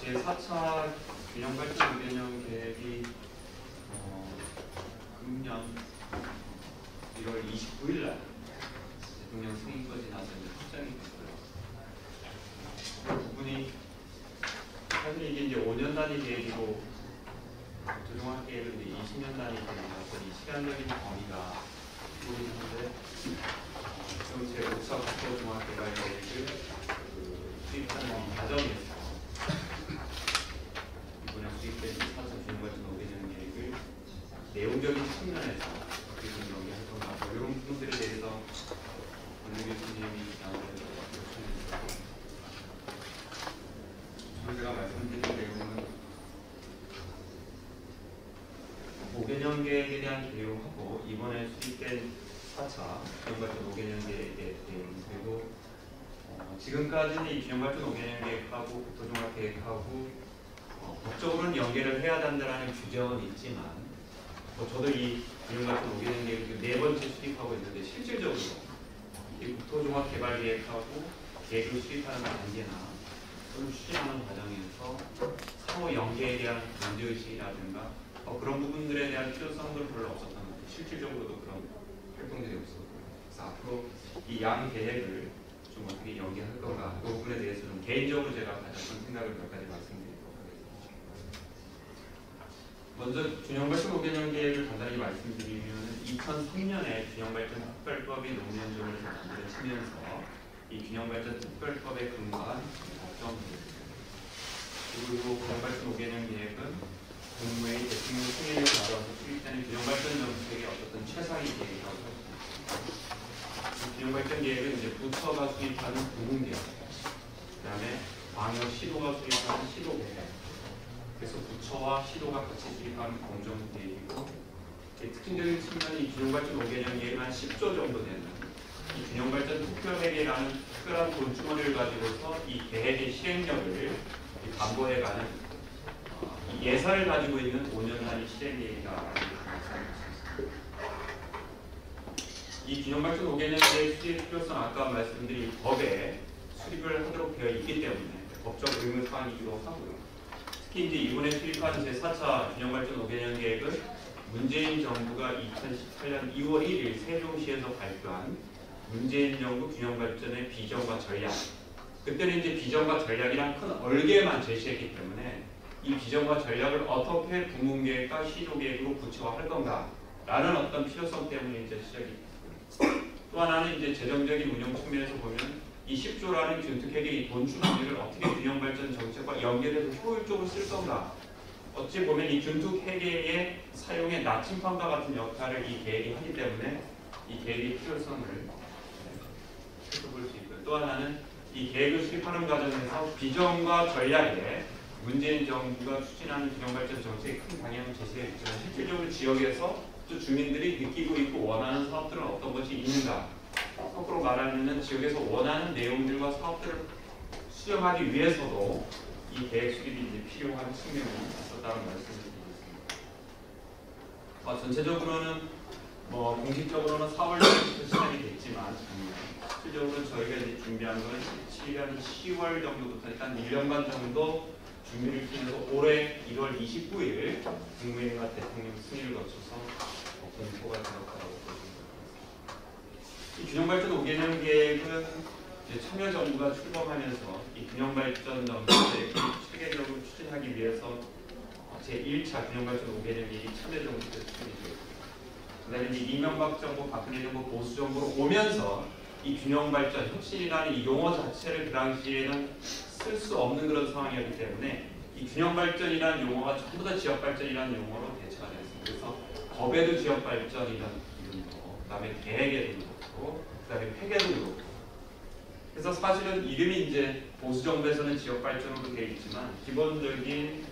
제4차 균형발전 5개년 계획이 금년 1월 29일 날 대통령 승인까지 나서 이제 확정이 됐고요. 그 부분이 사실 이게 이제 5년 단위 계획이고 조정학 계획은 이제 20년 단위 계획이라서 이 시간적인 범위가 보이는데 지금 제 5차 국토종합 개발 계획을 수립하는 과정에서 이번에 수립된 4차 균형발전 5개년 계획을 내용적인 측면에서 어떻게 좀 연계할 건가 이런 부분들에 대해서 권능 교수님이 요청해주셨고 제가 말씀드린 내용은 5개년 계획에 대한 내용하고 이번에 수립된 4차 균형발전 5개년 계획의 내용 그리고 지금까지는 이 균형발전 5개년 계획하고 국토종합 계획하고 법적으로는 연계를 해야 한다는 규정은 있지만 저도 이 균형발전 5개년 계획 4번째 수립하고 있는데 실질적으로 이 국토종합 개발 계획하고 계획을 수립하는 단계나 또는 추진하는 과정에서 상호 연계에 대한 문제의식이라든가 그런 부분들에 대한 필요성도 별로 없었던 것 같아요. 실질적으로도 그런 활동들이 없었고요. 그래서 앞으로 이 양 계획을 좀 어떻게 연계할 건가 그 부분에 대해서 좀 개인적으로 제가 가졌던 생각을 몇 가지 말씀드리도록 하겠습니다. 먼저 균형발전 5개년 계획을 간단히 말씀드리면 2003년에 균형발전 특별법이 노무현정부에서 만들어지면서 이 균형발전 특별법에 근거한 법정입니다. 그리고 균형발전 5개년 계획은 국무회의 대통령 승인을 받아서 수립되는 균형발전 정책의 어떤 최상위 계획이라고 할 수 있습니다. 균형발전 계획은 이제 부처가 수립하는 부문계획, 그다음에 광역 시도가 수립하는 시도계획, 그래서 부처와 시도가 같이 수립하는 공정계획이고 특징적인 측면이 균형발전 5개년 계획 한 10조 정도 되는 이 균형발전 특별회계라는 특별한 돈주머니를 가지고서 이 계획의 실행력을 담보해가는 예산을 가지고 있는 5년 단위 실행계획이다. 이 균형발전 5개년 계획 수립 필요성 아까 말씀드린 법에 수립을 하도록 되어 있기 때문에 법적 의무 사항이기도 하고요. 특히 이제 이번에 수립한 제4차 균형발전 5개년 계획은 문재인 정부가 2018년 2월 1일 세종시에서 발표한 문재인 정부 균형발전의 비전과 전략. 그때는 이제 비전과 전략이란 큰 얼개만 제시했기 때문에 이 비전과 전략을 어떻게 부문계획과 시도계획으로 구체화할 건가라는 어떤 필요성 때문에 이제 시작이 됐고요. 또 하나는 이제 재정적인 운영 측면에서 보면 이 10조라는 균특회계의 돈 주머니를 어떻게 균형발전 정책과 연계해서 효율적으로 쓸 건가. 어찌 보면 이 균특회계의 사용의 나침판과 같은 역할을 이 계획이 하기 때문에 이 계획의 필요성을 살펴볼 수 있고요. 또 하나는 이 계획을 수립하는 과정에서 비전과 전략에 문재인 정부가 추진하는 균형발전 정책의 큰 방향을 제시했지만 실질적으로 지역에서 또 주민들이 느끼고 있고 원하는 사업들은 어떤 것이 있는가 거꾸로 말하면 지역에서 원하는 내용들과 사업들을 수정하기 위해서도 이 계획 수립이 이제 필요한 측면이 있었다는 말씀을 드리겠습니다. 전체적으로는 공식적으로는 4월부터 시작이 됐지만 실질적으로 저희가 이제 준비한 건 17년 10월 정도부터 일단 1년간 정도 준비를 통해서 올해 1월 29일 국무회의와 대통령 승인을 거쳐서 공포가 되었다고 보시면 됩니다. 이 균형발전 5개년 계획은 참여정부가 출범하면서 이 균형발전 정책을 체계적으로 추진하기 위해서 제1차 균형발전 5개년 계획이 참여정부 때 추진이 되었습니다. 그다음에 이제 이명박 정부, 박근혜 정부, 보수 정부로 오면서 이 균형발전, 혁신이라는 이 용어 자체를 그 당시에는 쓸 수 없는 그런 상황이었기 때문에 이 균형발전이라는 용어가 전부 다 지역발전이라는 용어로 대체가 됐습니다. 그래서 법에도 지역발전이라는 이름도, 그 다음에 계획에도 그렇고, 그 다음에 회계도 그렇고. 그래서 사실은 이름이 이제 보수정부에서는 지역발전으로 되어 있지만 기본적인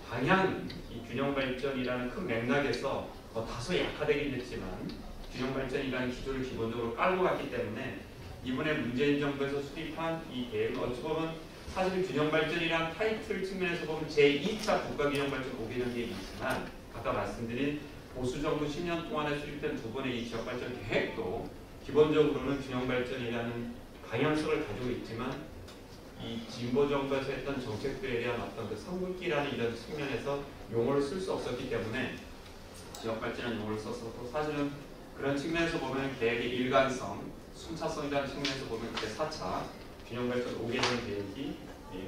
방향은 이 균형발전이라는 큰 맥락에서 다소 약화되긴 했지만 균형발전이라는 기조를 기본적으로 깔고 갔기 때문에 이번에 문재인 정부에서 수립한 이 계획은 어찌 보면 사실 균형발전이란 타이틀 측면에서 보면 제2차 국가균형발전 5개년 계획이 있지만 아까 말씀드린 보수정부 10년 동안에 수립된 두 번의 이 지역발전 계획도 기본적으로는 균형발전이라는 방향성을 가지고 있지만 이 진보 정부에서 했던 정책들에 대한 어떤 그 선긋기라는 이런 측면에서 용어를 쓸 수 없었기 때문에 지역 발전이라는 용어를 썼었고, 사실은 그런 측면에서 보면 계획의 일관성, 순차성이라는 측면에서 보면 그때 4차 균형 발전 5개년 계획이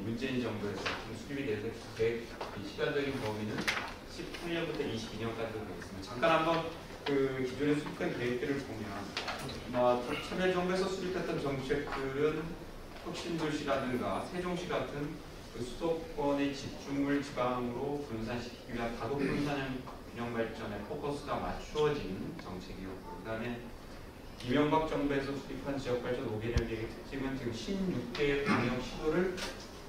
문재인 정부에서 수립이 돼서 계획 시간적인 범위는 18년부터 22년까지로 되어 있습니다. 잠깐 한번 그 기존에 수립된 계획들을 보면 참여정부에서 수립했던 정책들은 혁신도시라든가 세종시 같은 그 수도권의 집중을 지방으로 분산시키기 위한 다독 분산형 균형 발전에 포커스가 맞추어진 정책이었고, 그다음에 이명박 정부에서 수립한 지역발전 5개년 계획의 특징은 지금 16개의 광역 시도를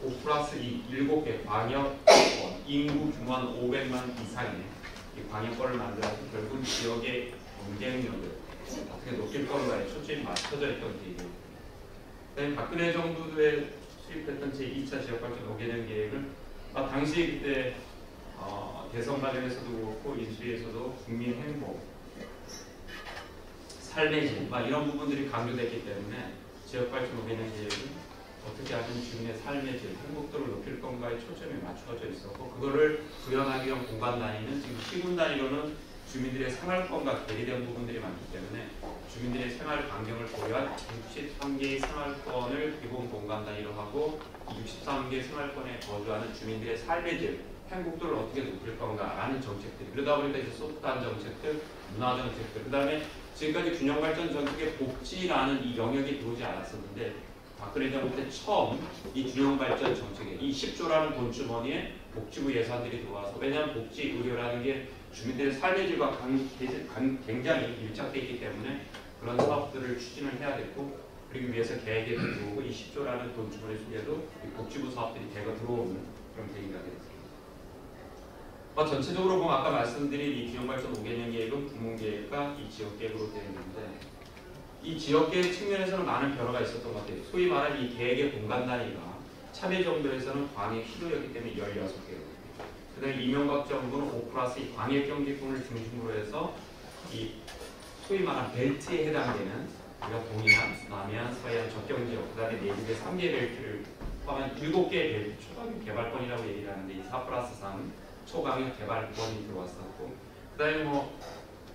5+2, 7개 광역 인구 규모 한 500만 이상의 이 광역권을 만들어서 결국 지역의 경쟁력을 어떻게 높일 건가에 초점이 맞춰져 있던 계획이에요. 그다음에 박근혜 정부에 수립했던 제2차 지역발전 5개년 계획은 당시 그때 대선 과정에서도 그렇고 인수위에서도 국민 행복, 삶의 질 이런 부분들이 강조됐기 때문에 지역발전 5개년 계획은 어떻게 하면 주민의 삶의 질, 행복도를 높일 건가에 초점이 맞춰져 있었고, 그거를 구현하기 위한 공간 단위는 지금 시군 단위로는 주민들의 생활권과 괴리된 부분들이 많기 때문에 주민들의 생활 반경을 고려한 63개의 생활권을 기본 공간 단위로 하고 63개 생활권에 거주하는 주민들의 삶의 질, 행복도를 어떻게 높일 건가라는 정책들. 그러다 보니까 이제 소프트한 정책들, 문화 정책들, 그 다음에 지금까지 균형 발전 정책의 복지라는 이 영역이 들어오지 않았었는데 박근혜 정부 때 처음 이 균형 발전 정책에 이 10조라는 돈주머니에 복지부 예산들이 들어와서, 왜냐하면 복지, 의료라는 게 주민들의 삶의 질과 굉장히 밀착되어 있기 때문에 그런 사업들을 추진을 해야 됐고, 그리고 위해서 계획에 들어오고 이 10조라는 돈주머니 속에도 이 복지부 사업들이 대거 들어오는 그런 계기가 됐습니다. 전체적으로 보면 아까 말씀드린 이 균형발전 5개년 계획은 부문계획과 이 지역계획으로 되어 있는데, 이 지역계획 측면에서는 많은 변화가 있었던 것 같아요. 소위 말하는 이 계획의 공간 단위가 참여정부에서는 광역 시도였기 때문에 16개로, 그 다음에 이명박 정부는 5+2 광역경제권을 중심으로 해서 이 소위 말하는 벨트에 해당되는 우리가 동해안, 남해안, 서해안, 접경지역, 그 다음에 내륙의 3개 벨트를 포함한 7개의 벨트 초강력 개발권이라고 얘기를 하는데, 이 4+3 초강력 개발권이 들어왔었고, 그 다음에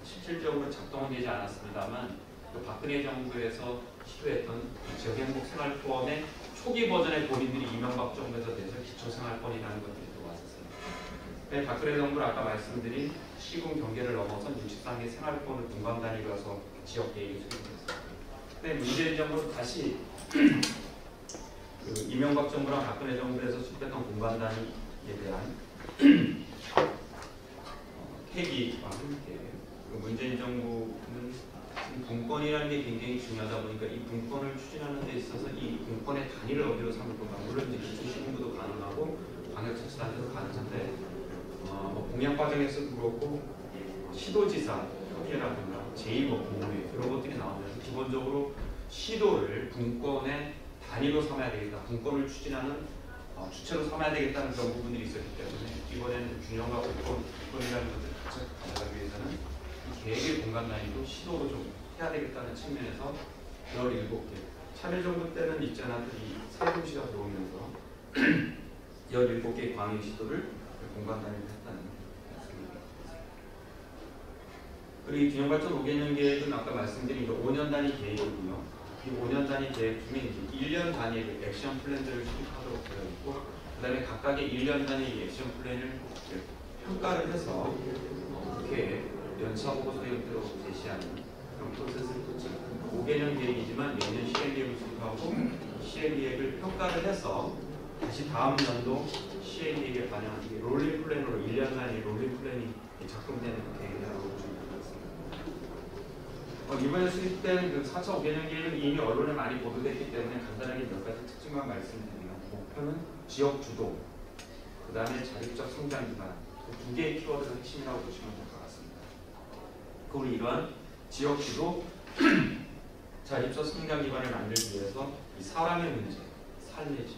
실질적으로 작동은 되지 않았습니다만 또 박근혜 정부에서 시도했던 지역행복생활권의 초기 버전의 본인들이 이명박 정부에서 내서 기초생활권이라는 것들이 들어왔었습니다. 박근혜 정부는 아까 말씀드린 시군 경계를 넘어선 63개 생활권을 공간 단위로 해서 지역계획이 수립됐습니다. 근데 문재인 정부는 다시 그 이명박 정부랑 박근혜 정부에서 수립했던 공간 단위에 대한 폐기와 함께 문재인 정부는 분권이라는 게 굉장히 중요하다 보니까 이 분권을 추진하는 데 있어서 이 분권의 단위를 어디로 삼을 건가, 물론 이제 기초시군구도 가능하고 광역자치단체도 가능한데 공약 과정에서도 그렇고 시도지사 협의라든가 제2법무회 이런 것들이 나오면서 기본적으로 시도를 분권의 단위로 삼아야 되겠다, 분권을 추진하는 주체로 삼아야 되겠다는 그런 부분들이 있었기 때문에 이번에는 균형과 분권이라는 것을 같이 가져가기 위해서는 이 계획의 공간 단위도 시도로 좀 해야 되겠다는 측면에서 17개, 참여정부 때는 있지 않았던 이 세종시가 들어오면서 17개의 광역 시도를 공간 단위로 했다는 말씀입니다. 그리고 이 균형발전 5개년 계획은 아까 말씀드린 5년 단위 계획이고요. 이 5년 단위 계획 중에 이제 1년 단위의 액션 플랜들을 수립하도록 되어 있고, 그 다음에 각각의 1년 단위 액션 플랜을 평가를 해서 이렇게 연차보고서 형태로 제시하는 그런 프로세스를 거치고, 5개년 계획이지만 매년 시행계획을 수립하고 시행계획을 평가를 해서 다시 다음 연도 시행계획에 반영하는 게 롤링 플랜으로 1년 단위 롤링 플랜이 작동되는 계획이라고 보시면 될 것 같습니다. 이번에 수립된 그 4차 5개년 계획은 이미 언론에 많이 보도됐기 때문에 간단하게 몇 가지 특징만 말씀드리면, 목표는 지역 주도, 그 다음에 자립적 성장 기반, 두 개의 키워드가 핵심이라고 보시면 될 것 같습니다. 그리고 이러한 지역 주도, 자립적 성장 기반을 만들기 위해서 이 사람의 문제, 삶의 질,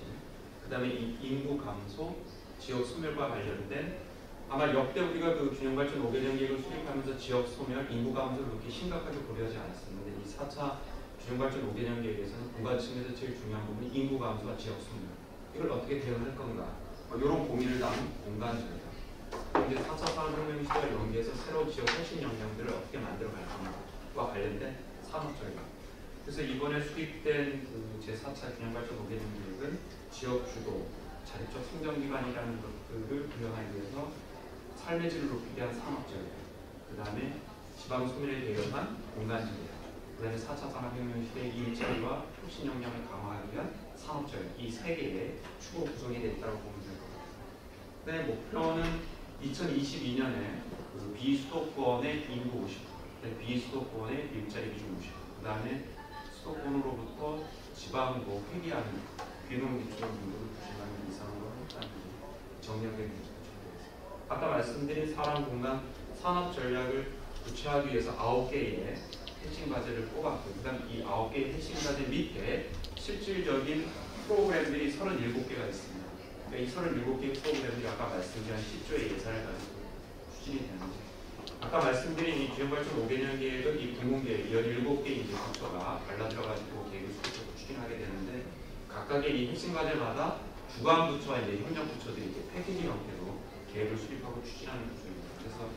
그 다음에 이 인구 감소, 지역 소멸과 관련된, 아마 역대 우리가 그 균형발전 5개년 계획을 수립하면서 지역 소멸, 인구 감소를 그렇게 심각하게 고려하지 않았었는데, 이 4차 균형발전 5개년 계획에서는 공간 측면에서 제일 중요한 부분이 인구 감소와 지역 소멸, 이걸 어떻게 대응할 건가 이런 고민을 담은 공간전략. 이제 4차 산업혁명 시대와 연계해서 새로운 지역 혁신 역량들을 어떻게 만들어 갈 건가와 관련된 산업전략. 그래서 이번에 수립된 그 제4차 균형발전 5개년 계획은 지역 주도, 자립적 성장기관이라는 것들을 구현하기 위해서 삶의 질을 높이기 위한 산업전략, 그 다음에 지방 소멸에 대응한 공간전략, 그 다음에 4차 산업혁명 시대의 일자리와 혁신 역량을 강화하기 위한 산업전략, 이 세 개의 축으로 구성이 되어 있다고 보면 될 것 같아요. 그 다음에 목표는 2022년에 그 비수도권의 인구 50%, 비수도권의 일자리 비중 50%, 그 다음에 수도권으로부터 지방 회귀하는 귀농 기초로 인구를 90만 명 이상으로 하겠다는 정략의 문제가 준비되었습니다. 아까 말씀드린 사람, 공간, 산업 전략을 구체화하기 위해서 9개의 핵심 과제를 꼽았고, 그 다음 이 9개의 핵심 과제 밑에 실질적인 프로그램들이 37개가 있습니다. 그러니까 이 37개의 프로그램들이 아까 말씀드린 10조의 예산을 가지고 추진이 되는데, 아까 말씀드린 이 균형발전 5개년 계획은 이 공공계획 17개 이제 부처가 달라들어가지고 계획을 수립하고 추진하게 되는데, 각각의 이 핵심 과제마다 주관 부처와 이제 협력 부처들이 이제 패키지 형태로 계획을 수립하고 추진하는 구조입니다. 그래서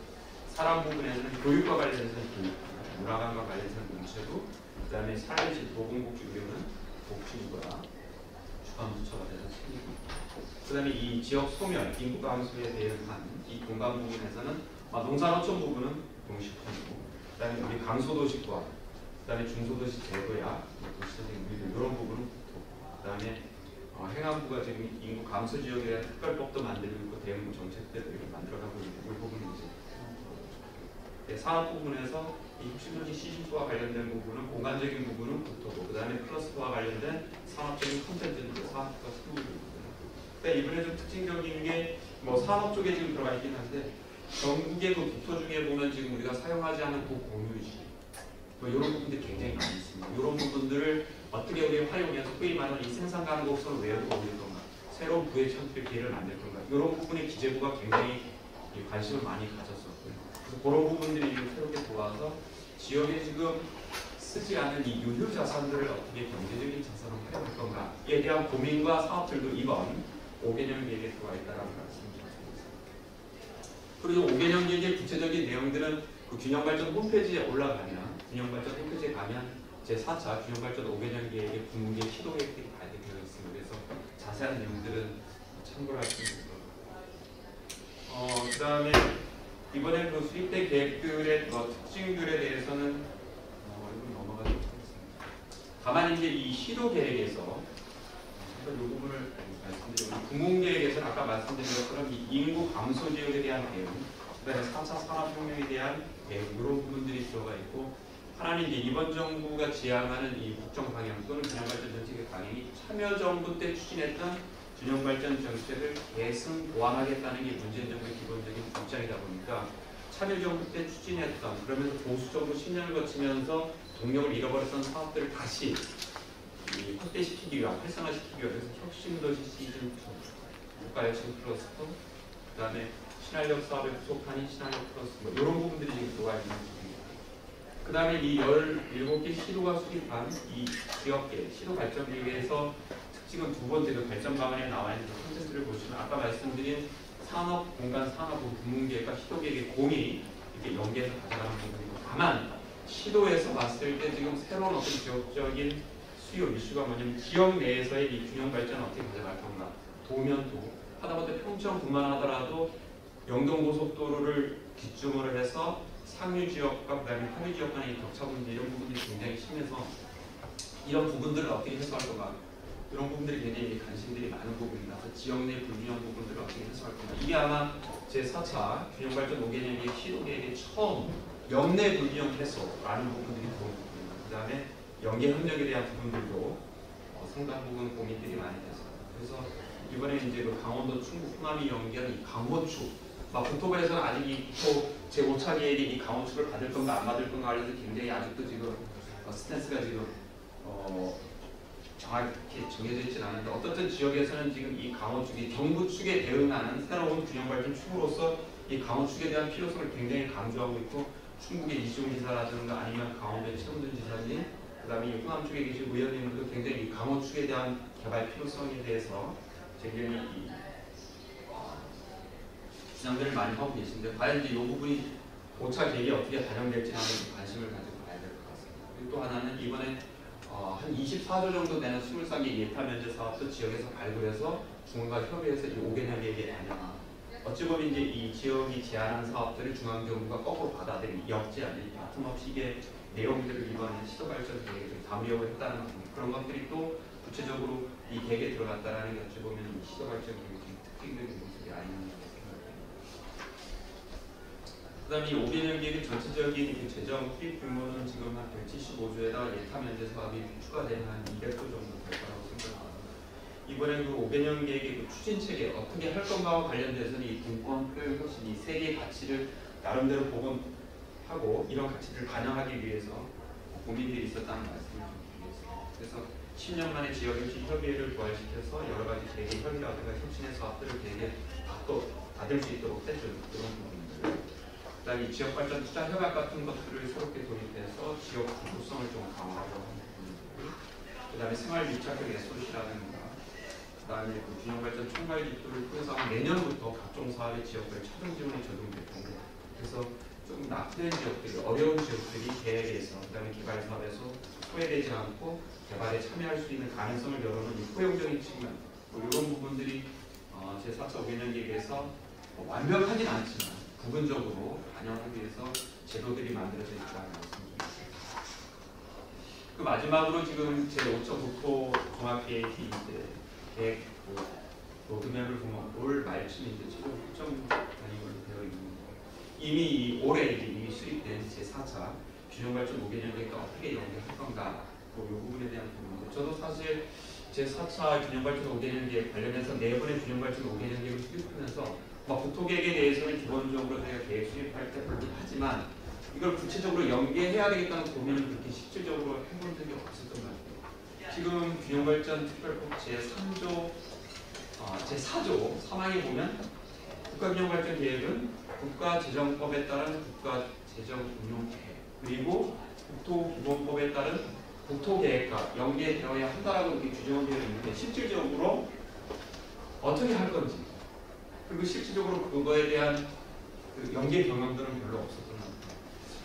사람 부분에서는 교육과 관련해서는 교육, 문화관과 관련해서는 문체부, 그 다음에 사회질, 보건복지, 의료는 복지부가 주관 부처가 돼서 챙기고, 그 다음에 이 지역 소멸, 인구 감소에 대응한 이 공간 부분에서는 농산어촌 부분은 농식품이고, 그 다음에 우리 강소도시과, 그 다음에 중소도시 제도야, 도시적인 우리들 이런 부분은 국토, 그 다음에 행안부가 지금 인구 감소 지역에 대한 특별법도 만들고 있고 대응 정책들을 만들어가고 있고, 이 부분은 이제 산업 부분에서 이 혁신도시 시즌2와 관련된 부분은 공간적인 부분은 국토고, 그 다음에 클러스터와 관련된 산업적인 콘텐츠는 산업과 스무드거든요. 그러니까 이번에 좀 특징적인 게 산업 쪽에 지금 들어가 있긴 한데, 전국의 그 국토 중에 보면 지금 우리가 사용하지 않은 고공유지 이런 부분들이 굉장히 많이 있습니다. 이런 부분들을 어떻게 우리가 활용해서 소위 말하는 이 생산 가능 곡선을 외우고 올릴 건가, 새로운 부의 창출 기회를 만들 건가, 이런 부분에 기재부가 굉장히 관심을 많이 가졌었고요. 그래서 그런 부분들이 지금 새롭게 들어와서 지역에 지금 쓰지 않은 이 유휴 자산들을 어떻게 경제적인 자산으로 활용할 건가에 대한 고민과 사업들도 이번 5개년 계획에 들어와 있다는 말씀입니다. 그리고 5개년 계획의 구체적인 내용들은 그 균형발전 홈페이지에 올라가면, 균형발전 홈페이지에 가면 제4차 균형발전 5개년 계획의 분계 시도 계획들이 다 되어 있습니다. 그래서 자세한 내용들은 참고를 할 수 있는 거고. 그 다음에 이번에 그 수립된 계획들의 특징들에 대해서는 이건 넘어가도록 하겠습니다. 다만 이제 이 시도 계획에서 이 부분을 말씀드리면, 공공계획에서는 아까 말씀드린 것처럼 이 인구 감소 지역에 대한 대응, 그다음에 4차 산업혁명에 대한 대응, 이런 부분들이 들어가 있고, 하나는 이제 이번 정부가 지향하는 이 국정 방향 또는 균형발전 정책의 방향이 참여정부 때 추진했던 균형발전 정책을 계승 보완하겠다는 게 문재인 정부의 기본적인 입장이다 보니까, 참여정부 때 추진했던, 그러면서 보수정부 10년을 거치면서 동력을 잃어버렸던 사업들을 다시 확대시키기 위한, 활성화시키기 위해서 혁신도시 시즌2, 국가혁신 클러스터, 그 다음에 신활력 사업에 부속한 신활력 클러스터, 이런 부분들이 지금 들어와 있는 부분입니다. 그 다음에 이 17개 시도가 수립한 이 지역계 시도 발전 계획에서 특징은 두 번째 그 발전 방안에 나와 있는 콘텐츠를 보시면, 아까 말씀드린 산업, 공간, 산업, 분문계획과 시도 계획의 공이 이렇게 연계해서 가져가는 부분이고, 다만 시도에서 봤을 때 지금 새로운 어떤 지역적인 수요 이슈가 뭐냐면, 지역 내에서의 이 균형 발전을 어떻게 가져갈 건가. 도면도 하다못해 평청뿐만 하더라도 영동고속도로를 기점으로 해서 상류 지역과 그다음에 하류 지역 간의 격차 문제, 이런 부분들이 굉장히 심해서 이런 부분들을 어떻게 해소할 건가, 이런 부분들이 굉장히 관심들이 많은 부분이라서 지역 내 불균형 부분들을 어떻게 해소할 건가, 이게 아마 제4차 균형발전 5개년의 시도계획의 처음 역내 불균형 해소라는 부분들이 들어온 부분입니다. 그 다음에 연계 협력에 대한 부분들도 상당 부분 고민들이 많이 됐어요. 그래서 이번에 이제 그 강원도, 충북, 호남이 연계하는 이 강호축, 국토부에서는 아직 이 제5차 계획이 이 강호축을 받을 건가 안 받을 건가 관련해서 굉장히 아직도 지금 스탠스가 지금 정확히 정해져 있지는 않은데, 어떻든 지역에서는 지금 이 강호축이 정부 축에 대응하는 새로운 균형발전 축으로서 이 강호축에 대한 필요성을 굉장히 강조하고 있고, 충북의 이시용 지사라든가 아니면 강원도의 최은준 지사님, 그 다음에 호남 쪽에 계신 의원님들도 굉장히 이 강호축에 대한 개발 필요성에 대해서 굉장히 주장들을 많이 하고 계신데 과연 이제 이 부분이 5차 계획이 어떻게 반영될지 하는 관심을 가지고 봐야 될 것 같습니다. 그리고 또 하나는 이번에 한 24조 정도 되는 23개 예타 면제 사업도 지역에서 발굴해서 중앙과 협의해서 이 5개년 계획에 반영합니다. 어찌 보면 이제 이 지역이 제안한 사업들을 중앙정부가 거꾸로 받아들인 역제안, 바텀업 식의 내용들을 이번에 시도발전 계획에 담으려고 했다는 그런 것들이 또 구체적으로 이 계획에 들어갔다는 게 어찌 보면 이 시도발전 계획의 특징적인 모습이 아닌가 생각합니다. 그 다음에 이 5개년 계획의 전체적인 재정 수입 규모는 지금 한 175조에다가 예타 면제 사업이 추가되면 한 200조 정도 될 거라고 생각합니다. 이번에 그 5개년 계획의 그 추진 체계 어떻게 할 건가와 관련돼서는 이 분권 표현 혁신 이 세 개의 가치를 나름대로 복원하고 이런 가치를 반영하기 위해서 고민들이 있었다는 말씀을 좀 드리겠습니다. 그래서 10년 만에 지역혁신 협의회를 부활시켜서 여러 가지 계획의 협의라든가 혁신의 사업들을 계획에 받을 수 있도록 해준 그런 부분들. 그다음에 지역발전 투자 협약 같은 것들을 새롭게 도입해서 지역 구조성을 좀 강화하려고 하는 부분들. 그다음에 생활 밀착형 SOC라든가 그다음에 그 균형발전 총괄 지표를 통해서 내년부터 각종 사업의 지역별 차등 지원이 적용될 텐데 그래서 좀 낙후된 지역들이 어려운 지역들이 계획에서 그다음에 개발 사업에서 소외되지 않고 개발에 참여할 수 있는 가능성을 열어놓은 포용적인 측면 이런 부분들이 제4차 5개년 계획에서 완벽하진 않지만 부분적으로 반영하기 위해서 제도들이 만들어져 있다는 말씀드립니다. 그 마지막으로 지금 제5차 국토 종합계획이 계획 로드맵을 보면 올 말쯤 이제 최종 확정 단위로 되어 있는데 이미 올해 이미 수립된 제4차 균형발전 5개년 계획과 어떻게 연계할 건가 이 부분에 대한 부분인데 저도 사실 제4차 균형발전 5개년 계획 관련해서 네 번의 균형발전 5개년 계획을 수립하면서 국토계획에 대해서는 기본적으로 저희가 계획 수립할 때 하지만 이걸 구체적으로 연계해야 되겠다는 고민을 그렇게 실질적으로 해본 적이 없었던 것 같아요. 지금 균형발전 특별법 제3조, 제4조 3항에 보면 국가균형발전 계획은 국가재정법에 따른 국가재정운용계획 그리고 국토기본법에 따른 국토계획과 연계되어야 한다라고 이렇게 규정되어 있는데 실질적으로 어떻게 할 건지 그리고 실질적으로 그거에 대한 그 연계 경험들은 별로 없었던 것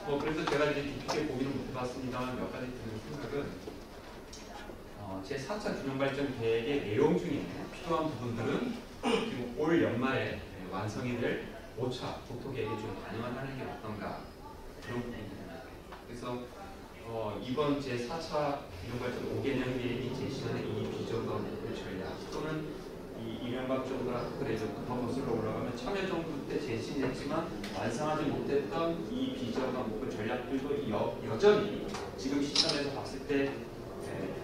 같아요. 그래서 제가 이제 깊게 고민을 못 해봤습니다만 몇 가지 드는 생각은 제4차 균형발전 계획의 내용 중에 필요한 부분들은 지금 올 연말에 완성이 될 5차 국토계획에 좀 반영을 하는 게 어떤가 그런 부분입니다. 그래서 이번 제4차 균형발전 5개년 계획이 제시하는 이 비전과 목표 전략 또는 이 이명박 정부가 그래도 더 거슬러 올라가면 참여정부 때 제시했지만 완성하지 못했던 이 비전과 목표 전략들도 여전히 지금 시점에서 봤을 때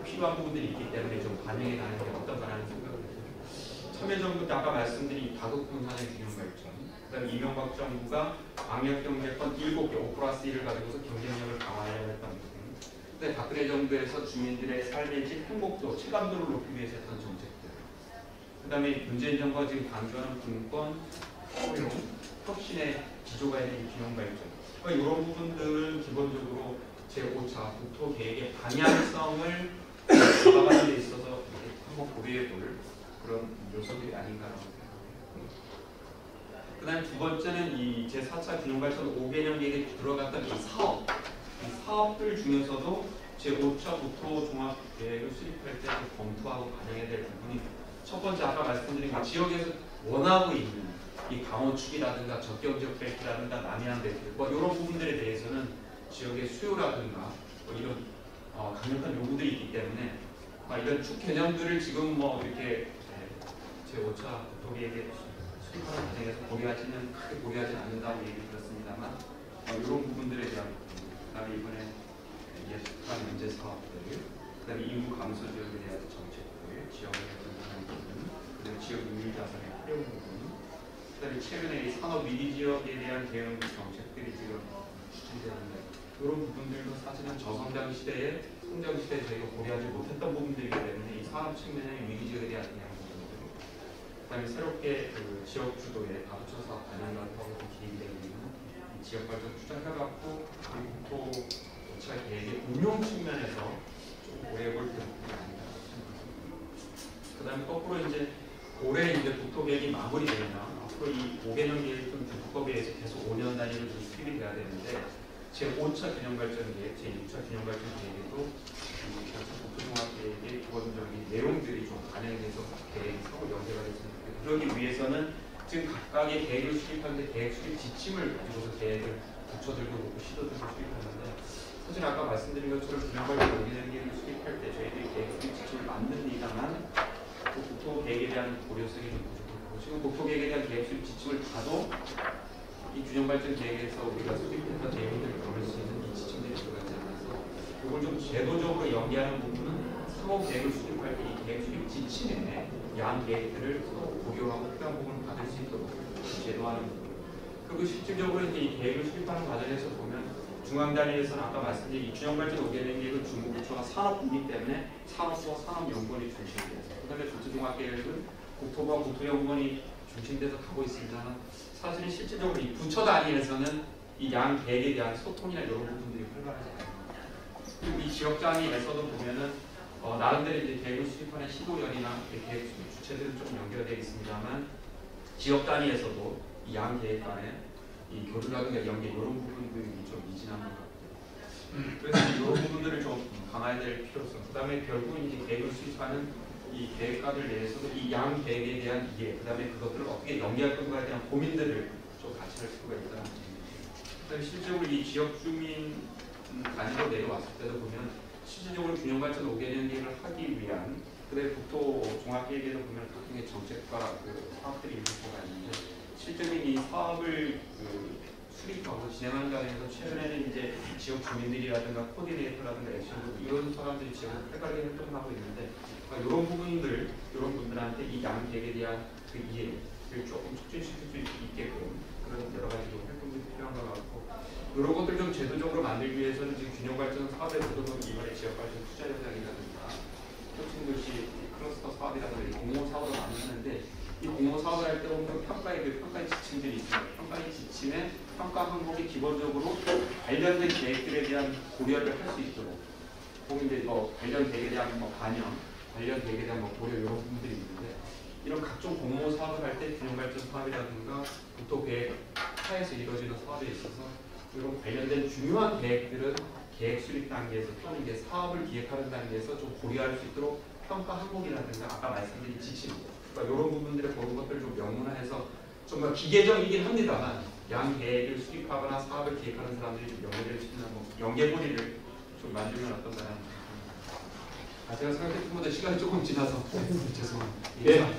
필요한 부분들이 있기 때문에 좀 반영해 가는 게 어떤가라는 생각을 해요. 참여정부 때 아까 말씀드린 다국분산의 균형발전 그다음에 이명박 정부가 광역경제권 7개 5+1을 가지고서 경쟁력을 강화하려고 했던 부분 근데 박근혜 정부에서 주민들의 삶의 질, 행복도, 체감도를 높이기 위해서 했던 정책들 그 다음에 문재인 정부가 지금 강조하는 분권, 포용, 혁신의 기조가 있는 균형발전 이런 부분들은 기본적으로 제5차 국토계획의 방향성을 잡아가는 데 있어서 한번 고려해 볼 그런 요소들이 아닌가라고 생각합니다. 그 다음에 두 번째는 이 제4차 균형발전 5개년 계획에 들어갔던 이 사업들 중에서도 제5차 국토종합계획을 수립할 때 검토하고 반영해야 될 부분이 첫 번째 아까 말씀드린 그 지역에서 원하고 있는 이 강원축이라든가 적경지역 벨트라든가 남해안 벨트 이런 부분들에 대해서는 지역의 수요라든가 이런 강력한 요구들이 있기 때문에 이런 축 개념들을 지금 이렇게 제5차 국토계획에 수립하는 과정에서 크게 고려하지 않는다고 얘기를 들었습니다만 이런 부분들에 대한 그다음에 이번에 예술관 문제 사업들 그다음에 인구 감소 지역에 대한 정책들 지역에 대한 부분 그다음에 지역 인류 자산의 활용 부분 그다음에 최근에 이 산업 위기 지역에 대한 대응 정책들이 지금 추진되는데 이런 부분들도 사실은 저성장 시대에 성장 시대에 저희가 고려하지 못했던 부분들이기 때문에 이 산업 측면의 위기 지역에 대한 부분들 그다음에 새롭게 그 지역 주도의 다부처 사업 반영과하고 기획이 되고 있는 지역 발전 투자해갖고 국토 도차 계획의 운용 측면에서 좀 고려해볼 부분이 아닌가 싶습니다. 그다음에 거꾸로 이제 올해 이제 국토 계획이 마무리되면 앞으로 이 5개년 계획은 국토법에 의해서 계속 5년 단위로 좀 수립이 돼야 되는데 제5차 균형발전 계획, 제6차 균형발전 계획에도 국토종합계획의 기본적인 내용들이 좀 반영이 돼서 계획이 서로 연계가 됐습니다. 그러기 위해서는 지금 각각의 계획을 수립하는데 계획 수립 지침을 가지고서 계획을 부처들도 그렇고 시도들도 수립하는데 사실 아까 말씀드린 것처럼 균형발전 5개년 계획을 수립할 때 저희들이 계획 수립 지침을 만듭니다만 그 국토 계획에 대한 고려성이 좀 부족하고 지금 국토 계획에 대한 계획 수립 지침을 봐도 이 균형발전 계획에서 우리가 수립했던 내용들을 고를 수 있는 이 지침들이 들어가지 않아서 이걸 좀 제도적으로 연계하는 부분은 상호 계획을 수립할 때 이 계획 수립 지침에 양 계획들을 서로 고려하고 필요한 부분을 받을 수 있도록 제도하는 부분. 그리고 실질적으로 이제 이 계획을 수립하는 과정에서 보면 중앙 단위에서는 아까 말씀드린 이 균형발전 5개년 계획은 중부부처가 산업이기 때문에 산업부와 산업연구원이 중심이에요. 그다음에 국토종합계획은 국토부와 국토연구원이 중심돼서 가고 있습니다만 사실은 실질적으로 이 부처 단위에서는 이 양 계획에 대한 소통이나 이런 부분들이 활발하지 않습니다. 그리고 이 지역 단위에서도 보면은 나름대로 이제 계획을 수립하는 시도연이나 계획 수립 주체들은 좀 연결되어 있습니다만 지역 단위에서도 이 양 계획 간에 이 교류라든가 연계 이런 부분들이 좀 미진한 것 같아요. 그래서 이런 부분들을 좀 강화해야 될 필요성. 그다음에 결국은 이제 계획을 수립하는 이 계획가들 내에서도 이 양 계획에 대한 이해, 그다음에 그것들을 어떻게 연계할 건가에 대한 고민들을 좀 같이 할 필요가 있다는 겁니다. 그다음에 실제로 이 지역 주민 단위로 내려왔을 때도 보면 실질적으로 균형발전 5개년 계획을 하기 위한 그다음에 국토 종합계획에도 보면 각종의 정책과 그 사업들이 있는 수가 있는데 실제적인 이 사업을 수립하고 진행하는 과정에서 최근에는 이제 지역 주민들이라든가 코디네이터라든가 액션그룹 이런 사람들이 지역을 활발하게 활동을 하고 있는데 이런 부분들, 이런 분들한테 이 양 계획에 대한 그 이해를 조금 촉진시킬 수 있게끔 그런 여러 가지 활동들이 필요한 것 같고 이런 것들 좀 제도적으로 만들기 위해서는 지금 균형발전 사업에서도 이번에 지역발전 투자전략이라든가 혁신도시 클러스터 사업이라든가 공모 사업을 많이 하는데 이 공모 사업을 할 때 보면 평가의 지침들이 있습니다. 평가의 지침에 평가 항목이 기본적으로 관련된 계획들에 대한 고려를 할 수 있도록 혹은 이제 관련 계획에 대한 반영, 관련 계획에 대한 고려 이런 부분들이 있는데 이런 각종 공모 사업을 할 때 균형발전 사업이라든가 국토계획 하에서 이루어지는 사업에 있어서 이런 관련된 중요한 계획들은 계획 수립 단계에서 또는 이제 사업을 기획하는 단계에서 좀 고려할 수 있도록 평가 항목이라든가 아까 말씀드린 지침 그러니까 이런 부분들을 그런 것들을 좀 명문화해서 정말 기계적이긴 합니다만 양 계획을 수립하거나 사업을 기획하는 사람들이 좀 연계될 수 있는 연계고리를 좀 만들면 어떤가 하는 제가 생각했던 것보다 시간이 조금 지나서 죄송합니다. 네.